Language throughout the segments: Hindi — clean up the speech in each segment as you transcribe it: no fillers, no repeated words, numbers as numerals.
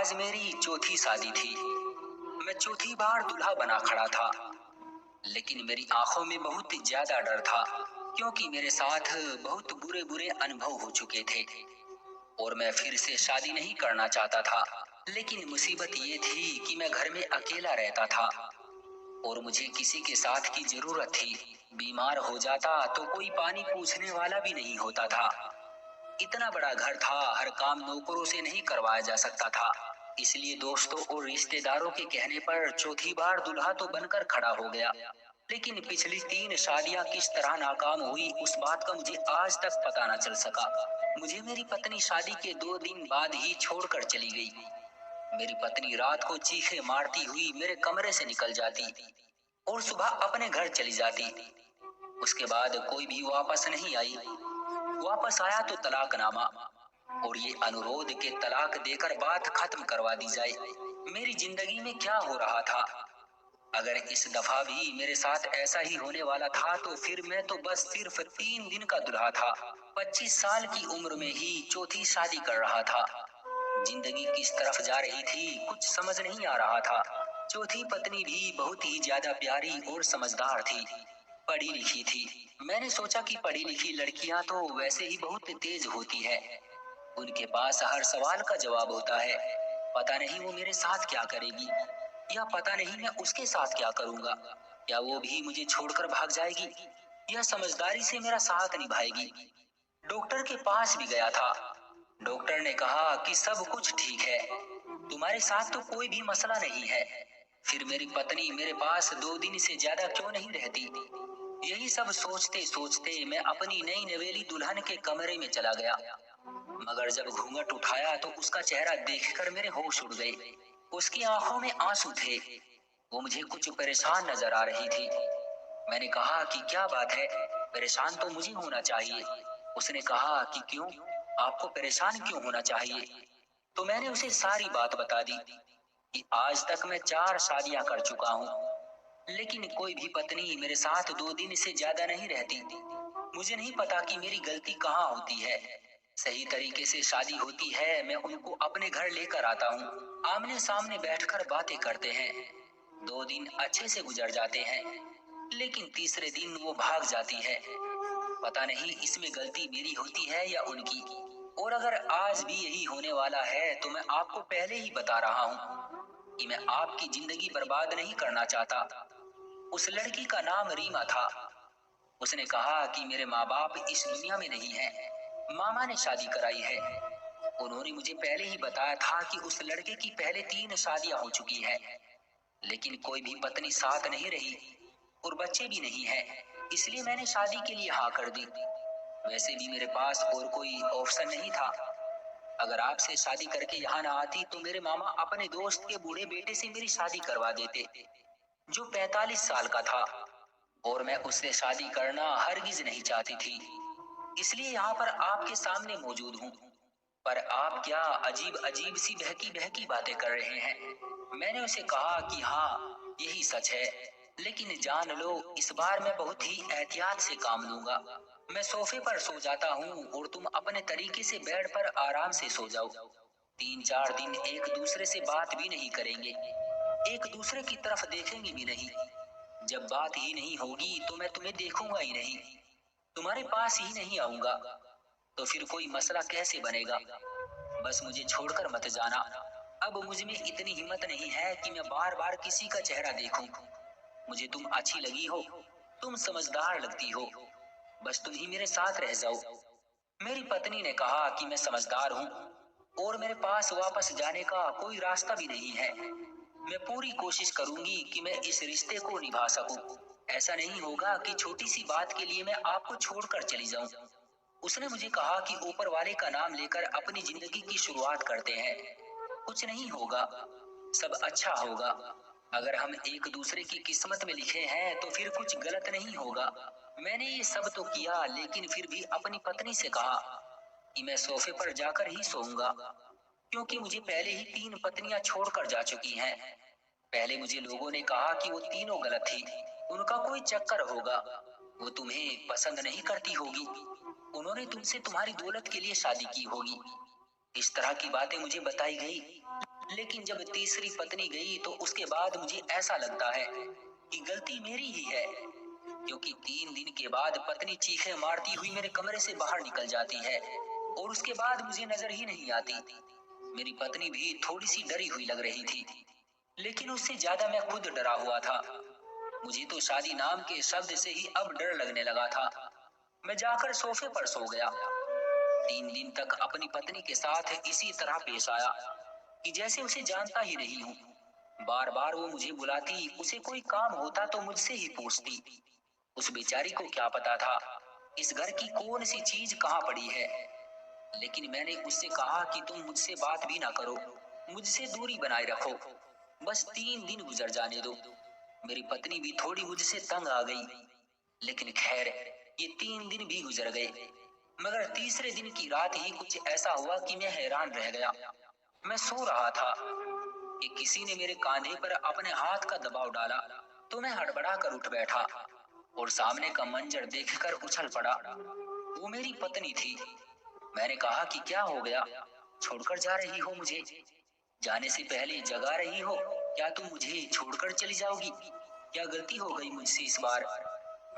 आज मेरी चौथी शादी थी। मैं चौथी बार दूल्हा बना खड़ा था, लेकिन मेरी आंखों में बहुत ज्यादा डर था, क्योंकि मेरे साथ बहुत बुरे बुरे अनुभव हो चुके थे और मैं फिर से शादी नहीं करना चाहता था। लेकिन मुसीबत ये थी कि मैं घर में अकेला रहता था और मुझे किसी के साथ की जरूरत थी। बीमार हो जाता तो कोई पानी पूछने वाला भी नहीं होता था। इतना बड़ा घर था, हर काम नौकरों से नहीं करवाया जा सकता था। इसलिए दोस्तों और रिश्तेदारों के कहने पर चौथी बार दूल्हा तो बनकर खड़ा हो गया। लेकिन पिछली 3 शादियां किस तरह नाकाम हुई, उस बात का मुझे आज तक पता न चल सका। मुझे मेरी पत्नी शादी के 2 दिन बाद ही छोड़कर चली गई। मेरी पत्नी रात को चीखे मारती हुई मेरे कमरे से निकल जाती और सुबह अपने घर चली जाती। उसके बाद कोई भी वापस नहीं आई। वापस आया तो तलाकनामा और ये अनुरोध के तलाक देकर बात खत्म करवा दी जाए। मेरी जिंदगी में क्या हो रहा था? अगर इस दफा भी मेरे साथ ऐसा ही होने वाला था तो फिर मैं तो बस सिर्फ 3 दिन का दूल्हा था। 25 साल की उम्र में ही चौथी शादी कर रहा था। जिंदगी किस तरफ जा रही थी कुछ समझ नहीं आ रहा था। चौथी पत्नी भी बहुत ही ज्यादा प्यारी और समझदार थी, पढ़ी लिखी थी। मैंने सोचा कि पढ़ी लिखी लड़कियां तो वैसे ही बहुत तेज होती है, उनके पास हर सवाल का जवाब होता है। पता नहीं वो मेरे साथ क्या करेगी, या पता नहीं मैं उसके साथ क्या करूंगा। क्या वो भी मुझे छोड़कर भाग जाएगी, या समझदारी से मेरा साथ निभाएगी। डॉक्टर के पास भी गया था। डॉक्टर ने कहा कि सब कुछ ठीक है, तुम्हारे साथ तो कोई भी मसला नहीं है। फिर मेरी पत्नी मेरे पास 2 दिन से ज्यादा क्यों नहीं रहती? यही सब सोचते सोचते मैं अपनी नई नवेली दुल्हन के कमरे में चला गया। मगर जब घूंघट उठाया तो उसका चेहरा देखकर मेरे होश उड़ गए। उसकी आंखों में आंसू थे। वो मुझे कुछ परेशान नजर आ रही थी। मैंने कहा कि क्या बात है, परेशान तो मुझे होना चाहिए। उसने कहा कि क्यों, आपको परेशान क्यों होना चाहिए? तो मैंने उसे सारी बात बता दी कि आज तक मैं 4 शादियां कर चुका हूँ, लेकिन कोई भी पत्नी मेरे साथ 2 दिन से ज्यादा नहीं रहती। मुझे नहीं पता कि मेरी गलती कहाँ होती है। सही तरीके से शादी होती है, मैं उनको अपने घर लेकर आता हूँ, आमने सामने बैठकर बातें करते हैं। 2 दिन अच्छे से गुजर जाते हैं, लेकिन तीसरे दिन वो भाग जाती है। पता नहीं इसमें गलती मेरी होती है या उनकी। और अगर आज भी यही होने वाला है तो मैं आपको पहले ही बता रहा हूँ कि मैं आपकी जिंदगी बर्बाद नहीं करना चाहता। उस लड़की का नाम रीमा था। उसने कहा कि मेरे माँ बाप इस दुनिया में नहीं हैं, मामा ने शादी कराई है। उन्होंने मुझे पहले ही बताया था कि उस लड़के की पहले 3 शादियां हो चुकी हैं, लेकिन कोई भी पत्नी साथ नहीं रही और बच्चे भी नहीं हैं। इसलिए मैंने शादी के लिए हाँ कर दी। वैसे भी मेरे पास और कोई ऑप्शन नहीं था। अगर आपसे शादी करके यहाँ ना आती तो मेरे मामा अपने दोस्त के बूढ़े बेटे से मेरी शादी करवा देते, जो 45 साल का था, और मैं उससे शादी करना हरगिज नहीं चाहती थी। इसलिए यहाँ पर आपके सामने मौजूद हूँ। पर आप क्या अजीब अजीब सी बहकी बहकी बातें कर रहे हैं। मैंने उसे कहा कि हाँ, यही सच है, लेकिन जान लो इस बार मैं बहुत ही एहतियात से काम लूंगा। मैं सोफे पर सो जाता हूँ और तुम अपने तरीके से बेड पर आराम से सो जाओ। 3-4 दिन एक दूसरे से बात भी नहीं करेंगे, एक दूसरे की तरफ देखेंगे भी नहीं। जब बात ही नहीं होगी तो मैं तुम्हें देखूंगा ही नहीं, तुम्हारे पास ही नहीं आऊंगा। तो फिर कोई मसला कैसे बनेगा? बस मुझे छोड़कर मत जाना। अब मुझ में इतनी हिम्मत नहीं है कि मैं बार बार किसी का चेहरा देखूं। मुझे तुम अच्छी लगी हो, तुम समझदार लगती हो, बस तुम ही मेरे साथ रह जाओ। मेरी पत्नी ने कहा कि मैं समझदार हूँ और मेरे पास वापस जाने का कोई रास्ता भी नहीं है। मैं पूरी कोशिश करूंगी कि मैं इस रिश्ते को निभा सकूं। ऐसा नहीं होगा कि छोटी सी बात के लिए मैं आपको छोड़कर चली जाऊं। उसने मुझे कहा कि ऊपर वाले का नाम लेकर अपनी जिंदगी की शुरुआत करते हैं। कुछ नहीं होगा, सब अच्छा होगा। अगर हम एक दूसरे की किस्मत में लिखे हैं तो फिर कुछ गलत नहीं होगा। मैंने ये सब तो किया, लेकिन फिर भी अपनी पत्नी से कहा कि मैं सोफे पर जाकर ही सोऊंगा, क्योंकि मुझे पहले ही 3 पत्नियां छोड़कर जा चुकी हैं। पहले मुझे लोगों ने कहा कि वो तीनों गलत थी, उनका कोई चक्कर होगा, वो तुम्हें पसंद नहीं करती होगी, उन्होंने तुमसे तुम्हारी दौलत के लिए शादी की होगी। इस तरह की बातें मुझे बताई गई, लेकिन जब तीसरी पत्नी गई तो उसके बाद मुझे ऐसा लगता है कि गलती मेरी ही है, क्योंकि 3 दिन के बाद पत्नी चीखें मारती हुई मेरे कमरे से बाहर निकल जाती है और उसके बाद मुझे नजर ही नहीं आती। मेरी पत्नी भी थोड़ी सी डरी हुई लग रही थी, लेकिन उससे ज्यादा मैं खुद डरा हुआ था। मुझे तो शादी नाम के शब्द से ही अब डर लगने लगा था। मैं जाकर सोफे पर सो गया। 3 दिन तक अपनी पत्नी के साथ इसी तरह पेश आया कि जैसे उसे जानता ही नहीं हूँ। बार बार वो मुझे बुलाती, उसे कोई काम होता तो मुझसे ही पूछती। उस बेचारी को क्या पता था इस घर की कौन सी चीज कहाँ पड़ी है। लेकिन मैंने उससे कहा कि तुम मुझसे बात भी ना करो, मुझसे दूरी बनाए रखो, बस 3 दिन गुजर जाने दो। मेरी पत्नी भी थोड़ी मुझसे तंग आ गई, लेकिन खैर ये 3 दिन भी गुजर गए। मगर तीसरे दिन की रात ही कुछ ऐसा हुआ कि मैं हैरान रह गया। मैं सो रहा था कि किसी ने मेरे कांधे पर अपने हाथ का दबाव डाला, तो मैं हड़बड़ा कर उठ बैठा और सामने का मंजर देखकर उछल पड़ा। वो मेरी पत्नी थी। मैंने कहा कि क्या हो गया, छोड़कर जा रही हो मुझे? जाने से पहले जगा रही हो? क्या तुम मुझे छोड़कर चली जाओगी? क्या गलती हो गई मुझसे इस बार?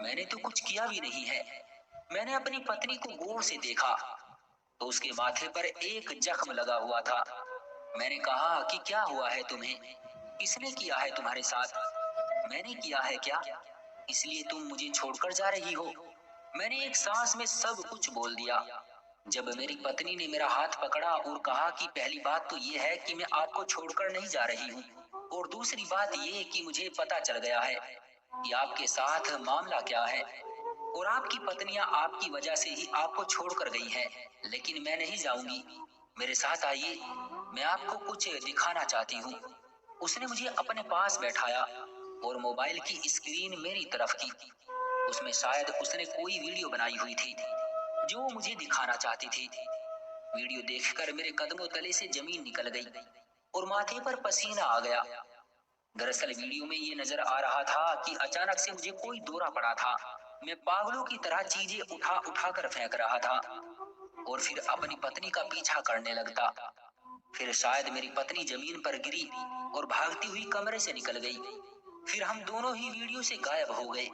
मैंने तो कुछ किया भी नहीं है। मैंने अपनी पत्नी को गौर से देखा तो उसके माथे पर एक जख्म लगा हुआ था। मैंने कहा कि क्या हुआ है तुम्हें? किसने किया है तुम्हारे साथ? मैंने किया है क्या, इसलिए तुम मुझे छोड़कर जा रही हो? मैंने एक सांस में सब कुछ बोल दिया। जब मेरी पत्नी ने मेरा हाथ पकड़ा और कहा कि पहली बात तो ये है कि मैं आपको छोड़कर नहीं जा रही हूँ, और दूसरी बात ये कि मुझे पता चल गया है कि आपके साथ मामला क्या है और आपकी पत्नियां आपकी वजह से ही आपको छोड़कर गई हैं। लेकिन मैं नहीं जाऊंगी, मेरे साथ आइए, मैं आपको कुछ दिखाना चाहती हूँ। उसने मुझे अपने पास बैठाया और मोबाइल की स्क्रीन मेरी तरफ की। उसमें शायद उसने कोई वीडियो बनाई हुई थी जो वो मुझे दिखाना चाहती थी। वीडियो देखकर मेरे कदमों तले से जमीन निकल गई और माथे पर पसीना आ गया। दरअसल वीडियो में ये नजर आ रहा था कि अचानक से मुझे कोई दौरा पड़ा था। मैं पागलों की तरह चीजें उठा उठा कर फेंक रहा था और फिर अपनी पत्नी का पीछा करने लगता। फिर शायद मेरी पत्नी जमीन पर गिरी और भागती हुई कमरे से निकल गई। फिर हम दोनों ही वीडियो से गायब हो गए।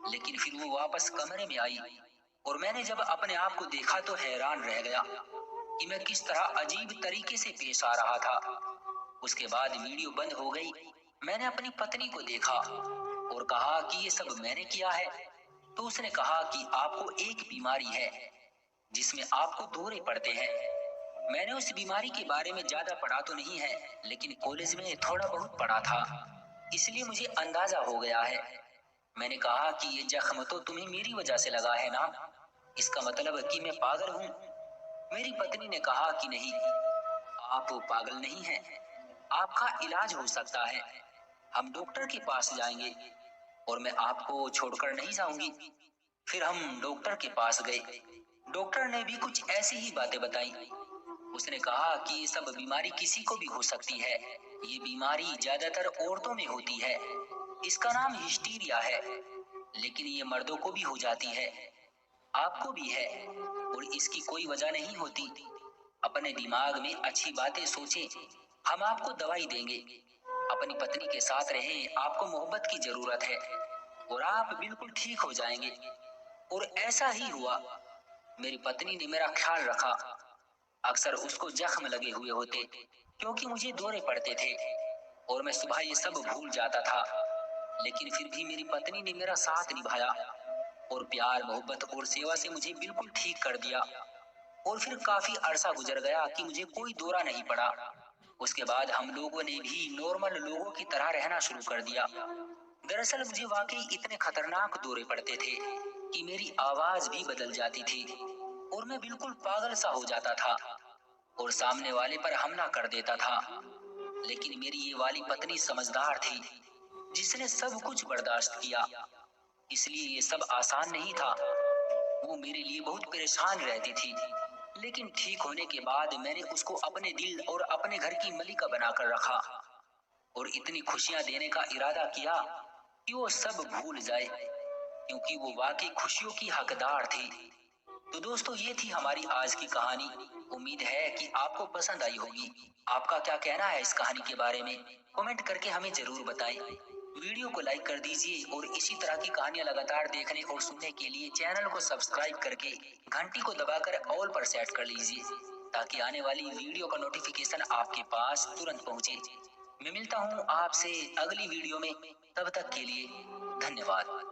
लेकिन फिर वो वापस कमरे में आई और मैंने जब अपने आप को देखा तो हैरान रह गया कि मैं किस तरह अजीब तरीके से पेश आ रहा था। उसके बाद वीडियो बंद हो गई। मैंने अपनी पत्नी को देखा और कहा कि ये सब मैंने किया है। तो उसने कहा कि आपको एक बीमारी है जिसमें आपको दौरे पड़ते हैं। मैंने उस बीमारी के बारे में ज्यादा पढ़ा तो नहीं है, लेकिन कॉलेज में थोड़ा बहुत पढ़ा था, इसलिए मुझे अंदाजा हो गया है। मैंने कहा कि ये जख्म तो तुम्हें मेरी वजह से लगा है ना? इसका मतलब कि मैं पागल हूँ? मेरी पत्नी ने कहा कि नहीं, आप पागल नहीं हैं, आपका इलाज हो सकता है। हम डॉक्टर के पास जाएंगे और मैं आपको छोड़कर नहीं जाऊंगी। फिर हम डॉक्टर के पास गए। डॉक्टर ने भी कुछ ऐसी ही बातें बताई। उसने कहा कि ये सब बीमारी किसी को भी हो सकती है। ये बीमारी ज्यादातर औरतों में होती है। इसका नाम हिस्टीरिया है, लेकिन ये मर्दों को भी हो जाती है। आपको भी है और इसकी कोई वजह नहीं होती। अपने दिमाग में अच्छी बातें सोचें, हम आपको दवाई देंगे। अपनी पत्नी के साथ रहें, आपको मोहब्बत की जरूरत है और आप बिल्कुल ठीक हो जाएंगे। और ऐसा ही हुआ। मेरी पत्नी ने मेरा ख्याल रखा। अक्सर उसको जख्म लगे हुए होते क्योंकि मुझे दौरे पड़ते थे और मैं सुबह ये सब भूल जाता था। लेकिन फिर भी मेरी पत्नी ने मेरा साथ निभाया और प्यार मोहब्बत और सेवा से मुझे बिल्कुल ठीक कर दिया। और फिर काफी अरसा गुजर गया कि मुझे कोई दौरा नहीं पड़ा। उसके बाद हम लोगों ने भी नॉर्मल लोगों की तरह रहना शुरू कर दिया। दरअसल मुझे वाकई इतने खतरनाक दौरे पड़ते थे कि मेरी आवाज भी बदल जाती थी और मैं बिल्कुल पागल सा हो जाता था और सामने वाले पर हमला कर देता था। लेकिन मेरी ये वाली पत्नी समझदार थी, जिसने सब कुछ बर्दाश्त किया। इसलिए ये सब आसान नहीं था। वो मेरे लिए बहुत परेशान रहती थी, लेकिन ठीक होने के बाद मैंने उसको अपने दिल और अपने घर की मलिका बनाकर रखा और इतनी खुशियां देने का इरादा किया कि वो सब भूल जाए, क्योंकि वो वाकई खुशियों की हकदार थी। तो दोस्तों ये थी हमारी आज की कहानी। उम्मीद है कि आपको पसंद आई होगी। आपका क्या कहना है इस कहानी के बारे में? कमेंट करके हमें जरूर बताएं। वीडियो को लाइक कर दीजिए और इसी तरह की कहानियां लगातार देखने और सुनने के लिए चैनल को सब्सक्राइब करके घंटी को दबाकर ऑल पर सेट कर लीजिए, ताकि आने वाली वीडियो का नोटिफिकेशन आपके पास तुरंत पहुंचे। मैं मिलता हूं आपसे अगली वीडियो में। तब तक के लिए धन्यवाद।